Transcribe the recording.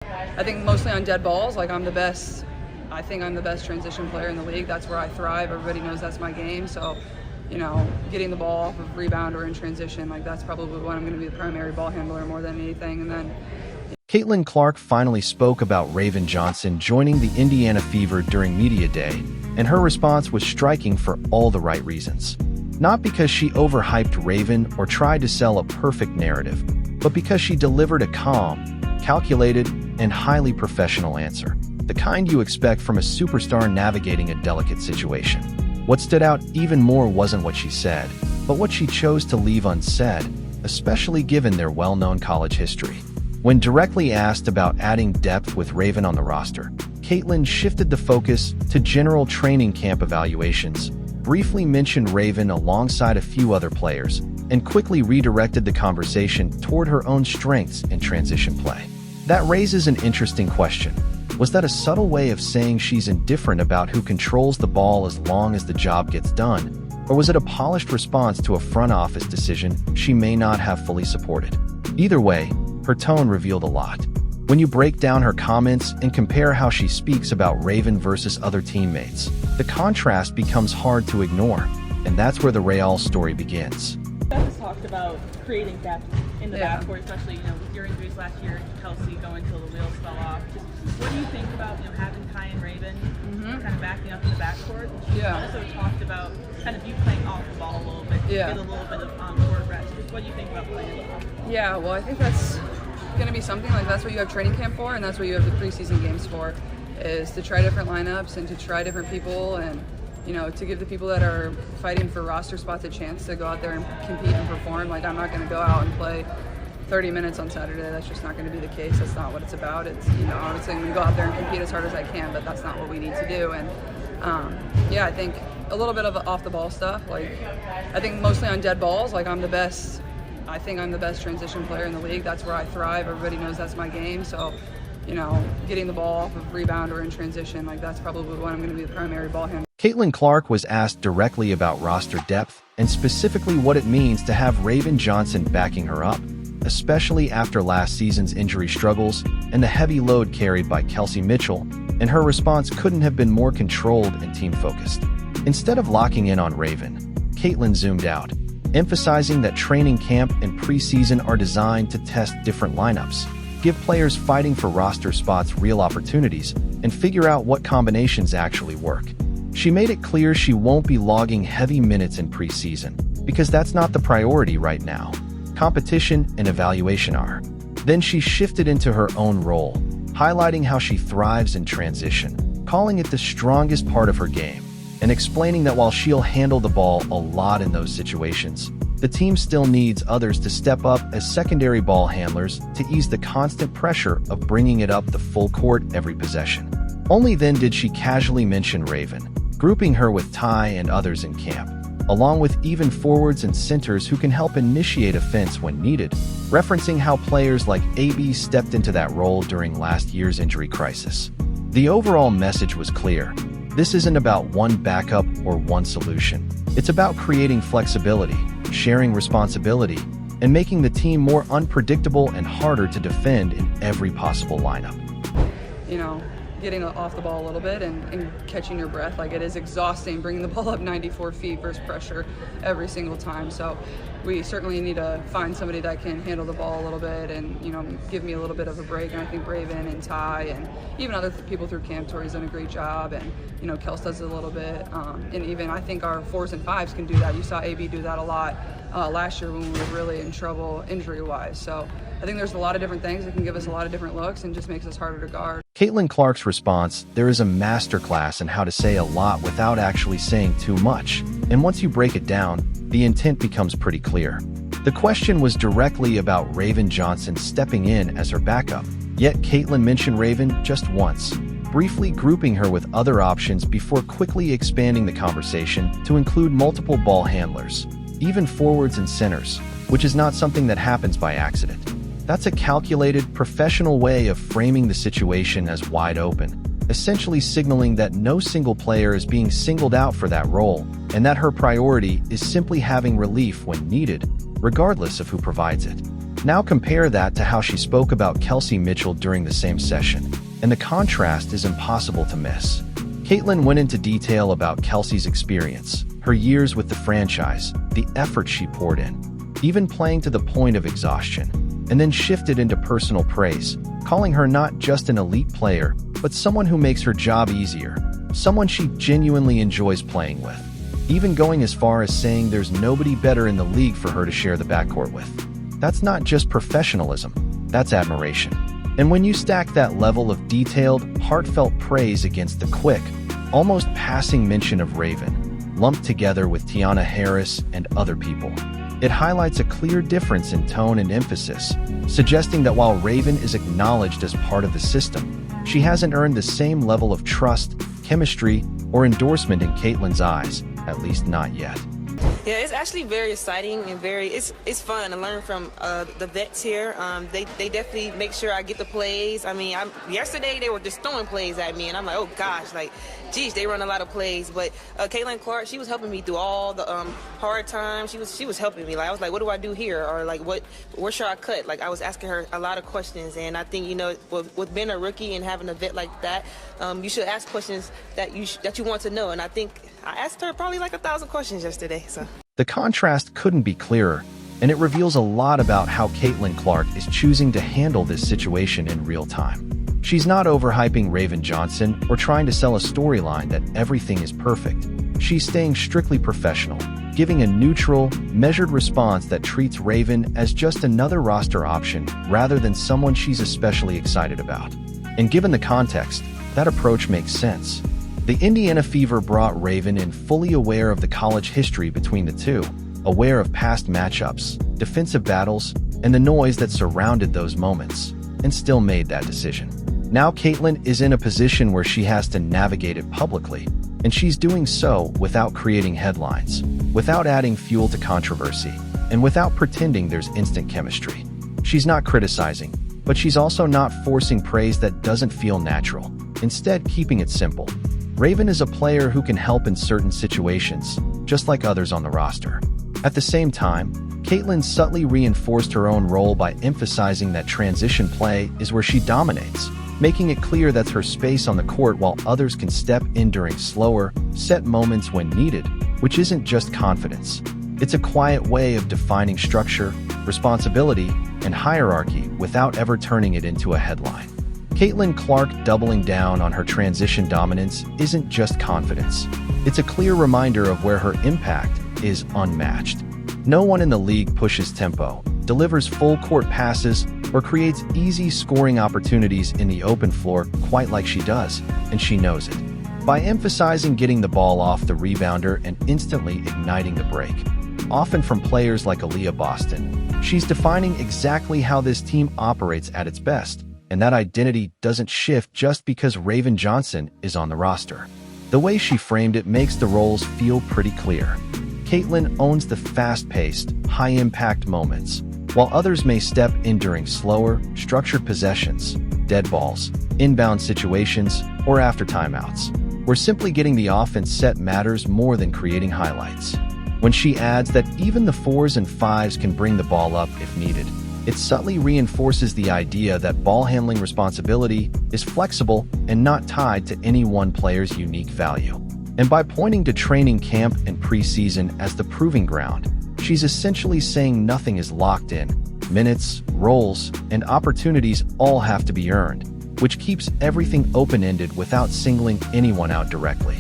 I think mostly on dead balls. Like I think I'm the best transition player in the league. That's where I thrive. Everybody knows that's my game. So, getting the ball off of rebound or in transition, like that's probably when I'm going to be the primary ball handler more than anything. And then Caitlin Clark finally spoke about Raven Johnson joining the Indiana Fever during Media Day, and her response was striking for all the right reasons. Not because she overhyped Raven or tried to sell a perfect narrative, but because she delivered a calm, calculated, and highly professional answer, the kind you expect from a superstar navigating a delicate situation. What stood out even more wasn't what she said, but what she chose to leave unsaid, especially given their well-known college history. When directly asked about adding depth with Raven on the roster, Caitlin shifted the focus to general training camp evaluations, briefly mentioned Raven alongside a few other players, and quickly redirected the conversation toward her own strengths in transition play. That raises an interesting question. Was that a subtle way of saying she's indifferent about who controls the ball as long as the job gets done? Or was it a polished response to a front office decision she may not have fully supported? Either way, her tone revealed a lot. When you break down her comments and compare how she speaks about Raven versus other teammates, the contrast becomes hard to ignore, and that's where the Real story begins. Beth has talked about creating depth in the backcourt, especially with your injuries last year, Kelsey going until the wheels fell off. Just what do you think about having Ty and Raven kind of backing up in the backcourt? She also talked about kind of you playing off the ball a little bit, get a little bit of on-court rest. Just what do you think about playing off? Yeah, well, I think that's going to be something like that's what you have training camp for, and that's what you have the preseason games for, is to try different lineups and to try different people and to give the people that are fighting for roster spots a chance to go out there and compete and perform. Like, I'm not going to go out and play 30 minutes on Saturday. That's just not going to be the case. That's not what it's about. It's, obviously I'm going to go out there and compete as hard as I can, but that's not what we need to do. And I think a little bit of off the ball stuff. Like, I think mostly on dead balls. Like, I think I'm the best transition player in the league. That's where I thrive. Everybody knows that's my game. So, getting the ball off of rebound or in transition, like that's probably when I'm going to be the primary ball handler. Caitlin Clark was asked directly about roster depth and specifically what it means to have Raven Johnson backing her up, especially after last season's injury struggles and the heavy load carried by Kelsey Mitchell, and her response couldn't have been more controlled and team-focused. Instead of locking in on Raven, Caitlin zoomed out, emphasizing that training camp and preseason are designed to test different lineups, give players fighting for roster spots real opportunities, and figure out what combinations actually work. She made it clear she won't be logging heavy minutes in preseason, because that's not the priority right now. Competition and evaluation are. Then she shifted into her own role, highlighting how she thrives in transition, calling it the strongest part of her game, and explaining that while she'll handle the ball a lot in those situations, the team still needs others to step up as secondary ball handlers to ease the constant pressure of bringing it up the full court every possession. Only then did she casually mention Raven, grouping her with Ty and others in camp, along with even forwards and centers who can help initiate offense when needed, referencing how players like AB stepped into that role during last year's injury crisis. The overall message was clear. This isn't about one backup or one solution. It's about creating flexibility, sharing responsibility, and making the team more unpredictable and harder to defend in every possible lineup. Getting off the ball a little bit and catching your breath. Like, it is exhausting bringing the ball up 94 feet versus pressure every single time. So we certainly need to find somebody that can handle the ball a little bit and, give me a little bit of a break. And I think Raven and Ty and even other people through camp, Tori's done a great job. And, Kels does it a little bit. And even I think our 4s and 5s can do that. You saw AB do that a lot last year when we were really in trouble injury-wise. So I think there's a lot of different things that can give us a lot of different looks and just makes us harder to guard. Caitlin Clark's response, there is a masterclass in how to say a lot without actually saying too much. And once you break it down, the intent becomes pretty clear. The question was directly about Raven Johnson stepping in as her backup, yet Caitlin mentioned Raven just once, briefly grouping her with other options before quickly expanding the conversation to include multiple ball handlers, even forwards and centers, which is not something that happens by accident. That's a calculated, professional way of framing the situation as wide open, essentially signaling that no single player is being singled out for that role, and that her priority is simply having relief when needed, regardless of who provides it. Now compare that to how she spoke about Kelsey Mitchell during the same session, and the contrast is impossible to miss. Caitlin went into detail about Kelsey's experience, her years with the franchise, the effort she poured in, even playing to the point of exhaustion, and then shifted into personal praise, calling her not just an elite player, but someone who makes her job easier, someone she genuinely enjoys playing with, even going as far as saying there's nobody better in the league for her to share the backcourt with. That's not just professionalism, that's admiration. And when you stack that level of detailed, heartfelt praise against the quick, almost passing mention of Raven, lumped together with Tiana Harris and other people, it highlights a clear difference in tone and emphasis, suggesting that while Raven is acknowledged as part of the system, she hasn't earned the same level of trust, chemistry, or endorsement in Caitlin's eyes, at least not yet. Yeah, it's actually very exciting and it's fun to learn from the vets here. They definitely make sure I get the plays. I mean, yesterday they were just throwing plays at me, and I'm like, oh gosh, like, geez, they run a lot of plays. But Caitlin Clark, she was helping me through all the hard times. She was helping me. Like, I was like, what do I do here? Or like, where should I cut? Like, I was asking her a lot of questions, and I think, you know, with being a rookie and having a vet like that, you should ask questions that you want to know. And I think I asked her probably like 1,000 questions yesterday. So the contrast couldn't be clearer, and it reveals a lot about how Caitlin Clark is choosing to handle this situation in real time. She's not overhyping Raven Johnson or trying to sell a storyline that everything is perfect. She's staying strictly professional, giving a neutral, measured response that treats Raven as just another roster option rather than someone she's especially excited about. And given the context, that approach makes sense. The Indiana Fever brought Raven in fully aware of the college history between the two, aware of past matchups, defensive battles, and the noise that surrounded those moments, and still made that decision. Now Caitlin is in a position where she has to navigate it publicly, and she's doing so without creating headlines, without adding fuel to controversy, and without pretending there's instant chemistry. She's not criticizing, but she's also not forcing praise that doesn't feel natural, instead keeping it simple. Raven is a player who can help in certain situations, just like others on the roster. At the same time, Caitlin subtly reinforced her own role by emphasizing that transition play is where she dominates, making it clear that's her space on the court while others can step in during slower, set moments when needed, which isn't just confidence. It's a quiet way of defining structure, responsibility, and hierarchy without ever turning it into a headline. Caitlin Clark doubling down on her transition dominance isn't just confidence. It's a clear reminder of where her impact is unmatched. No one in the league pushes tempo, delivers full-court passes, or creates easy scoring opportunities in the open floor quite like she does, and she knows it. By emphasizing getting the ball off the rebounder and instantly igniting the break, often from players like Aaliyah Boston, she's defining exactly how this team operates at its best. And that identity doesn't shift just because Raven Johnson is on the roster. The way she framed it makes the roles feel pretty clear. Caitlin owns the fast-paced, high-impact moments, while others may step in during slower, structured possessions, dead balls, inbound situations, or after timeouts, where simply getting the offense set matters more than creating highlights. When she adds that even the 4s and 5s can bring the ball up if needed, it subtly reinforces the idea that ball handling responsibility is flexible and not tied to any one player's unique value. And by pointing to training camp and preseason as the proving ground, she's essentially saying nothing is locked in. Minutes, roles, and opportunities all have to be earned, which keeps everything open-ended without singling anyone out directly.